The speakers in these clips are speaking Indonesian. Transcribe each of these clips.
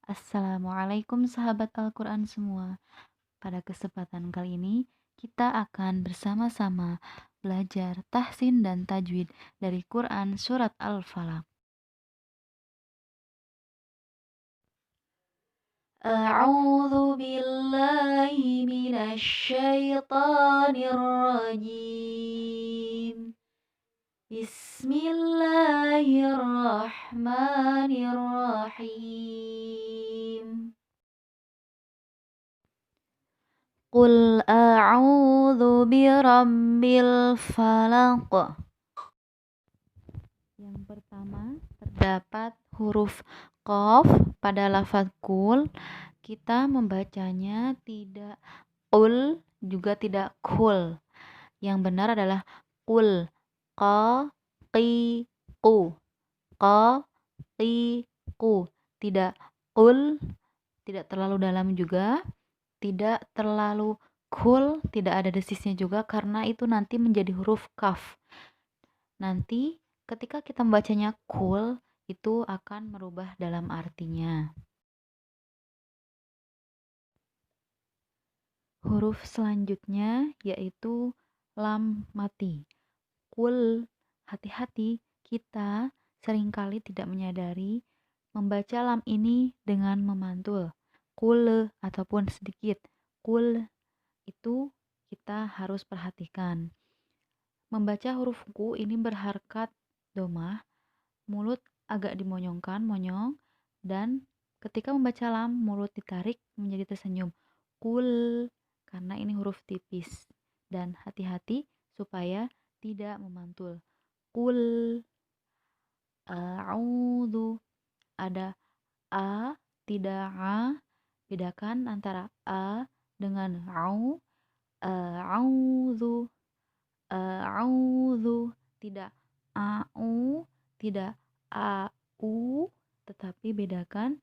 Assalamualaikum sahabat Al-Quran semua. Pada kesempatan kali ini kita akan bersama-sama belajar tahsin dan tajwid dari Quran Surat Al-Falaq. A'udzu billahi minasy syaithanir rajim. Bismillahirrahmanirrahim. Qul a'udzu birabbil falaq. Yang pertama, terdapat huruf qaf pada lafaz kul. Kita membacanya tidak qul, juga tidak kul. Yang benar adalah qul, qa, qi, qu, qa, qi, qu. Tidak qul, tidak terlalu dalam juga, tidak terlalu kul, tidak ada desisnya juga karena itu nanti menjadi huruf kaf. Nanti ketika kita membacanya kul, itu akan merubah dalam artinya. Huruf selanjutnya yaitu lam mati. Kul, hati-hati, kita seringkali tidak menyadari membaca lam ini dengan memantul. Kul ataupun sedikit. Kul itu kita harus perhatikan. Membaca huruf ku ini berharkat domah, mulut agak dimonyongkan, monyong, dan ketika membaca lam, mulut ditarik menjadi tersenyum. Kul, karena ini huruf tipis. Dan hati-hati supaya tidak memantul. Kul, a'udzu, ada a, tidak a. Bedakan antara a dengan au. A'udzu, a'udzu, tidak au, tidak au, tetapi bedakan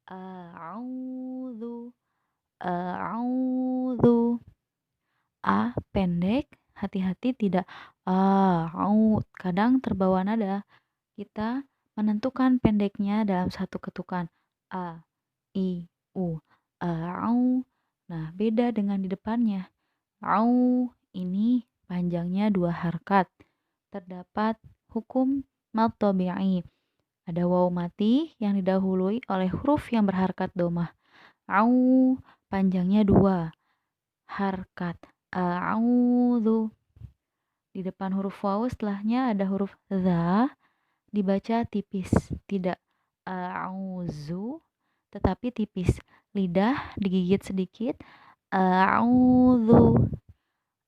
a'udzu, a'udzu. A pendek, hati-hati tidak au. Kadang terbawa nada. Kita menentukan pendeknya dalam satu ketukan. A, i, u, au. Nah, beda dengan di depannya. Au ini panjangnya 2 harkat. Terdapat hukum mad tabi'i. Ada waw mati yang didahului oleh huruf yang berharkat domah. Au panjangnya 2 harkat. A'udzu. Di depan huruf waw setelahnya ada huruf za, dibaca tipis, tidak a'udzu tetapi tipis. Lidah digigit sedikit. A'udzu,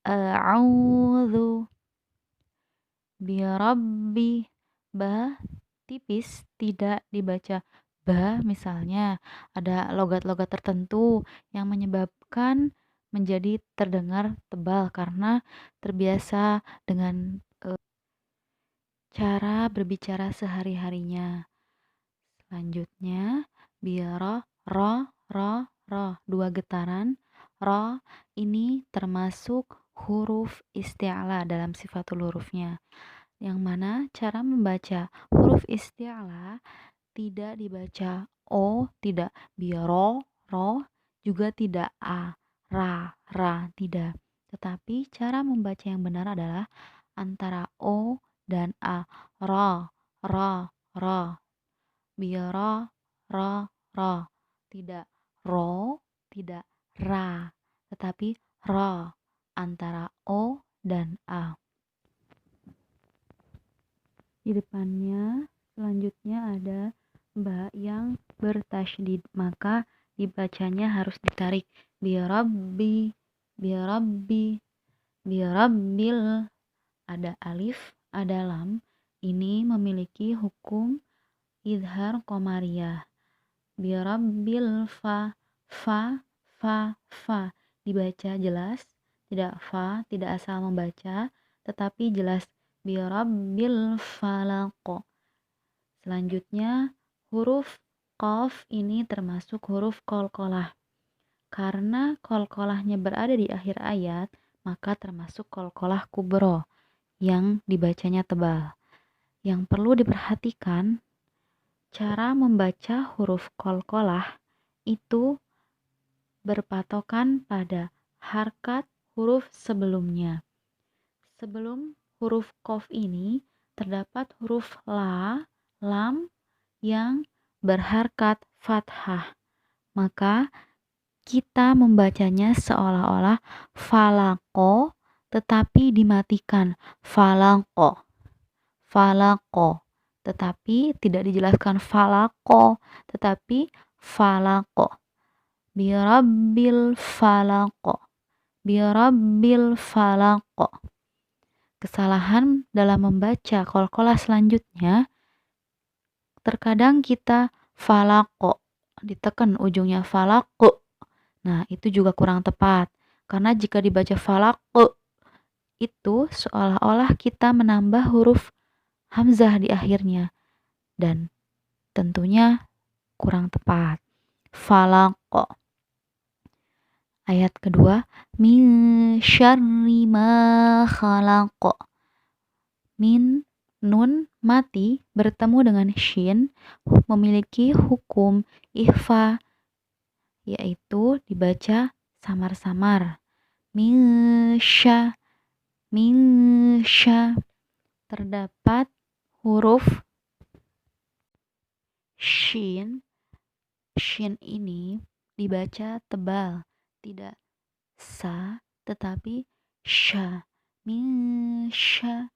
a'udzu birabbi. Ba tipis, tidak dibaca ba. Misalnya ada logat-logat tertentu yang menyebabkan menjadi terdengar tebal karena terbiasa dengan cara berbicara sehari-harinya. Selanjutnya biara, ro, 2 getaran. Ro ini termasuk huruf isti'la dalam sifatul hurufnya. Yang mana cara membaca huruf isti'la tidak dibaca o, tidak biaro, ro, juga tidak a, ra, tidak. Tetapi cara membaca yang benar adalah antara o dan a. Ra, biara, ra. Tidak ro, tidak ra, tetapi ra, antara o dan a. Di depannya selanjutnya ada ba yang bertasydid, maka dibacanya harus ditarik. Birabbi, birabbil. Ada alif, ada lam. Ini memiliki hukum idhar qamariyah. Birabbil fa. Dibaca jelas, tidak fa, tidak asal membaca, tetapi jelas. Birabbil falaq. Selanjutnya huruf qaf ini termasuk huruf qalqalah. Karena qalqalahnya berada di akhir ayat, maka termasuk qalqalah kubro yang dibacanya tebal. Yang perlu diperhatikan, Cara membaca huruf qalqalah itu berpatokan pada harkat huruf sebelumnya. Sebelum huruf qaf ini terdapat huruf la, lam yang berharkat fathah. Maka kita membacanya seolah-olah falaqo tetapi dimatikan falaqo. Falaqo. Tetapi tidak dijelaskan falaqo, tetapi falaqo. Birabbil falaqo. Birabbil falaqo. Kesalahan dalam membaca qalqalah selanjutnya, terkadang kita falaqo, ditekan ujungnya falaqo. Nah, itu juga kurang tepat. Karena jika dibaca falaqo, itu seolah-olah kita menambah huruf hamzah di akhirnya. Dan tentunya kurang tepat. Falaqo. Ayat kedua, min syarri ma khalaqo. Min, nun, mati bertemu dengan shin memiliki hukum ikhfa, yaitu dibaca samar-samar. Min sya. Terdapat huruf shin. Shin ini dibaca tebal, tidak sa tetapi sya. Min sya,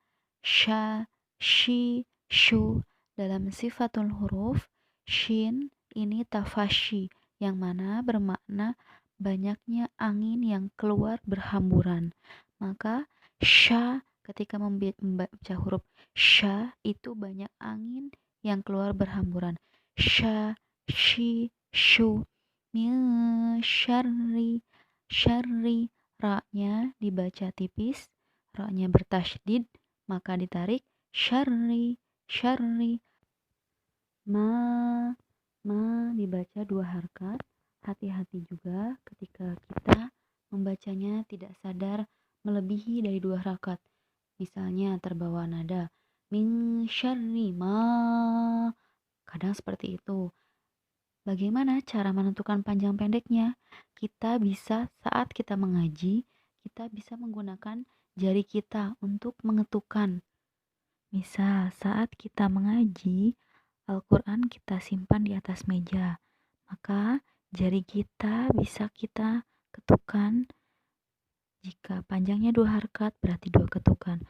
shi, shu. Dalam sifatul huruf, shin ini tafashi, yang mana bermakna banyaknya angin yang keluar berhamburan. Maka sya, ketika membaca huruf sya, itu banyak angin yang keluar berhamburan. Sya, shi, shu. Min syarri. Syarri, ra-nya dibaca tipis, ra-nya bertasydid, maka ditarik syarri. Ma dibaca 2 harkat. Hati-hati juga ketika kita membacanya tidak sadar melebihi dari 2 harkat. Misalnya terbawa nada min syarri ma. Kadang seperti itu. Bagaimana cara menentukan panjang pendeknya? Kita bisa saat kita mengaji, kita bisa menggunakan jari kita untuk mengetukkan. Misal saat kita mengaji, Al-Quran kita simpan di atas meja. Maka jari kita bisa kita ketukkan. Jika panjangnya 2 harkat berarti 2 ketukan.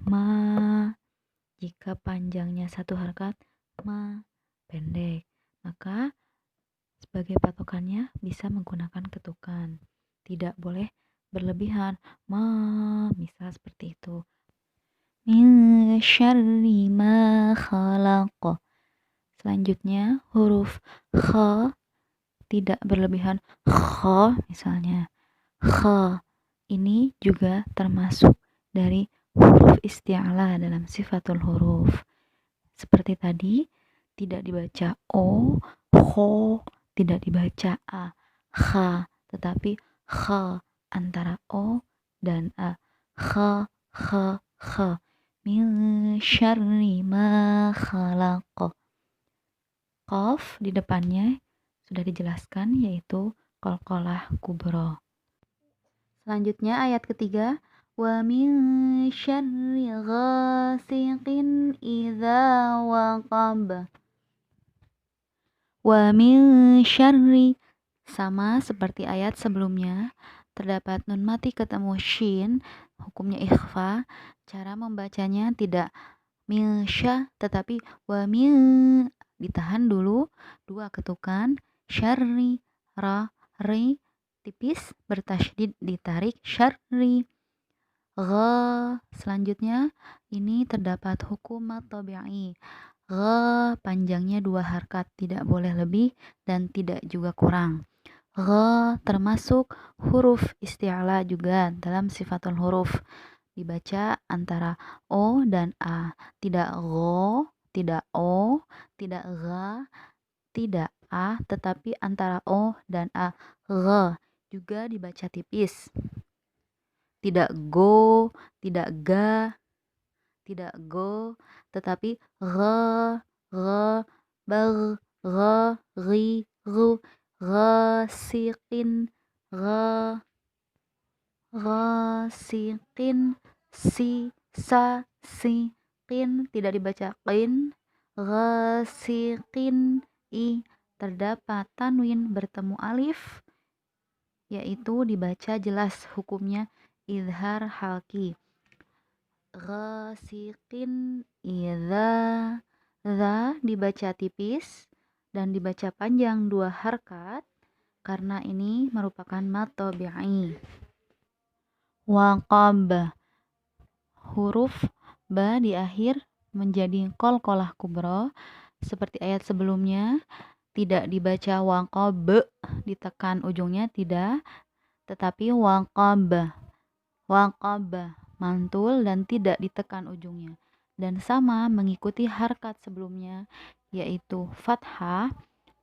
Ma. Jika panjangnya 1 harkat, ma. Pendek. Maka sebagai patokannya bisa menggunakan ketukan. Tidak boleh berlebihan. Ma, misal seperti itu. Min syarri ma khalaq. Selanjutnya huruf kha tidak berlebihan. Kha misalnya. Kha ini juga termasuk dari huruf isti'ala dalam sifatul huruf. Seperti tadi, tidak dibaca o, ho, tidak dibaca a, kha, tetapi kha antara o dan a. Kha. Min syarri ma khalaq. Qaf di depannya sudah dijelaskan, yaitu qalqalah kubra. Selanjutnya ayat ketiga, wa min syarri ghasiqin idza waqab. Wa min syarri, sama seperti ayat sebelumnya, terdapat nun mati ketemu shin, hukumnya ikhfa. Cara membacanya tidak min sya tetapi wa min, ditahan dulu 2 ketukan, syarri, ra, ri, tipis bertasydid ditarik syarri. Gha, selanjutnya ini terdapat hukum tabi'i. Gha panjangnya 2 harkat, tidak boleh lebih dan tidak juga kurang. Gha termasuk huruf isti'ala juga dalam sifatul huruf. Dibaca antara o dan a, tidak gho, tidak o, tidak gha, tidak a, tetapi antara o dan a. Gha juga dibaca tipis. Tidak go, tidak ga, tidak go, tetapi gha, baghiru, ghasiqin, gha ghasiqin, siqin, tidak dibaca qin, ghasiqin, terdapat tanwin bertemu alif, yaitu dibaca jelas, hukumnya izhar halki. Ghasiqin idza dibaca tipis dan dibaca panjang 2 harkat karena ini merupakan mad tabi'i. Waqab, huruf ba di akhir menjadi qalqalah kubra seperti ayat sebelumnya, tidak dibaca waqab, ditekan ujungnya tidak, tetapi waqab mantul dan tidak ditekan ujungnya, dan sama mengikuti harkat sebelumnya yaitu fathah,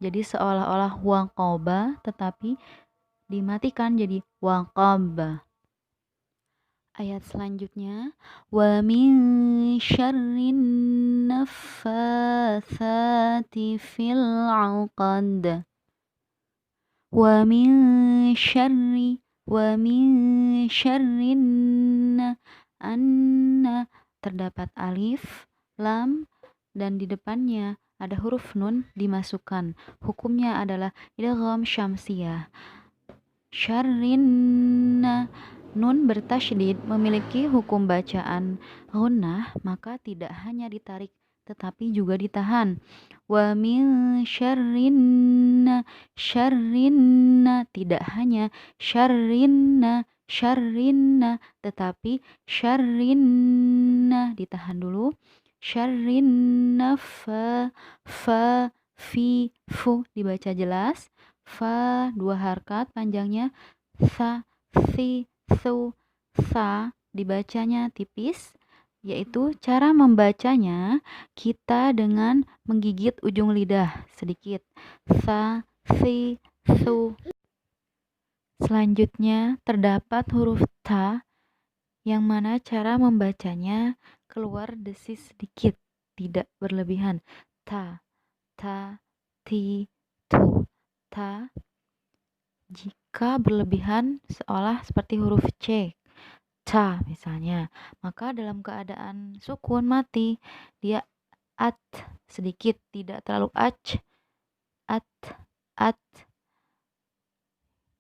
jadi seolah-olah waqaba tetapi dimatikan jadi waqab. Ayat selanjutnya, wa min syarrin naffatsati fil 'uqad, wa min syarrin terdapat alif, lam, dan di depannya ada huruf nun dimasukkan. Hukumnya adalah idgham syamsiyah. Syarrin, nun bertasydid memiliki hukum bacaan gunnah, maka tidak hanya ditarik tetapi juga ditahan. Wa min syarrin tidak hanya syarrin tetapi syarrin ditahan dulu. Syarrin fi fu dibaca jelas. Fa 2 harkat panjangnya, sa dibacanya tipis, yaitu cara membacanya kita dengan menggigit ujung lidah sedikit. Selanjutnya terdapat huruf ta yang mana cara membacanya keluar desis sedikit, tidak berlebihan. Ta, ti, tu, ta. Jika berlebihan seolah seperti huruf C, ca misalnya, maka dalam keadaan sukun mati dia at sedikit, tidak terlalu at.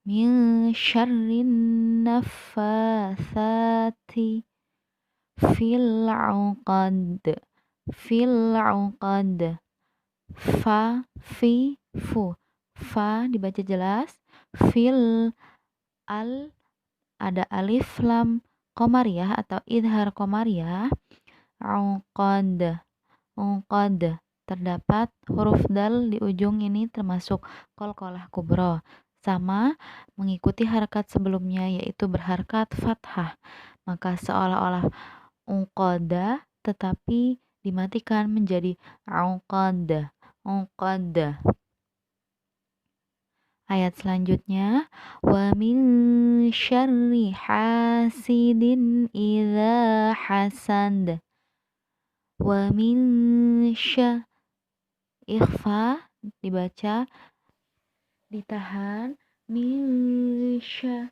Min syarrin naffatsati fil 'uqad, fa fi fu, fa dibaca jelas, fil al ada alif lam qamariyah atau idhar qamariyah, uqad terdapat huruf dal di ujung, ini termasuk qalqalah kubra, sama mengikuti harakat sebelumnya yaitu berharakat fathah, maka seolah-olah uqada tetapi dimatikan menjadi uqad. Ayat selanjutnya, wa min syarri hasidin idza hasad, wa min ikhfa dibaca ditahan, min syarri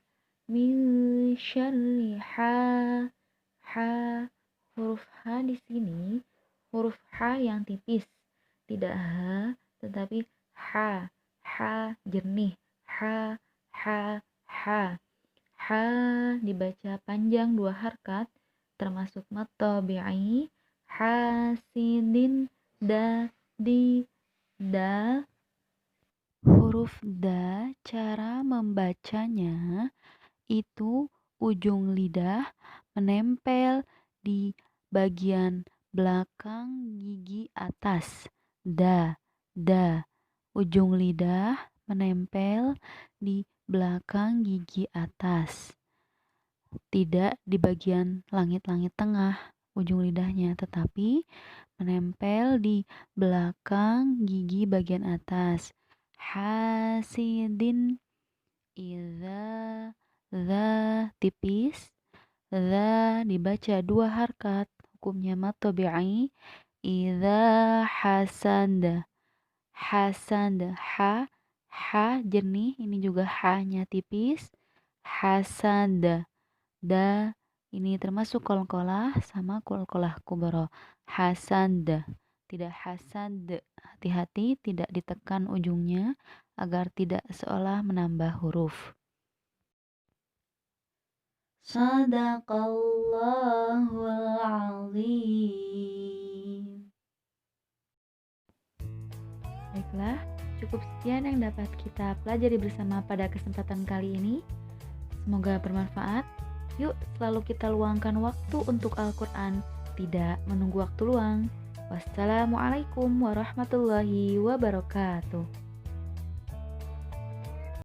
huruf ha di sini huruf ha yang tipis, tidak ha tetapi ha jernih, ha dibaca panjang 2 harkat termasuk mad tabi'i. Hasidin da huruf da cara membacanya itu ujung lidah menempel di bagian belakang gigi atas. Ujung lidah menempel di belakang gigi atas, tidak di bagian langit-langit tengah ujung lidahnya, tetapi menempel di belakang gigi bagian atas. Hasidin idza, za tipis, za dibaca 2 harkat, hukumnya mad tabi'i. Idza hasad, Hasad, ha jernih, ini juga ha-nya tipis. Hasad, da ini termasuk qalqalah sama qalqalah kubra. Hasad, tidak hasad. Hati-hati tidak ditekan ujungnya agar tidak seolah menambah huruf. Sadaqallahul azim. Baiklah, cukup sekian yang dapat kita pelajari bersama pada kesempatan kali ini. Semoga bermanfaat. Yuk selalu kita luangkan waktu untuk Al-Quran, tidak menunggu waktu luang. Wassalamualaikum warahmatullahi wabarakatuh.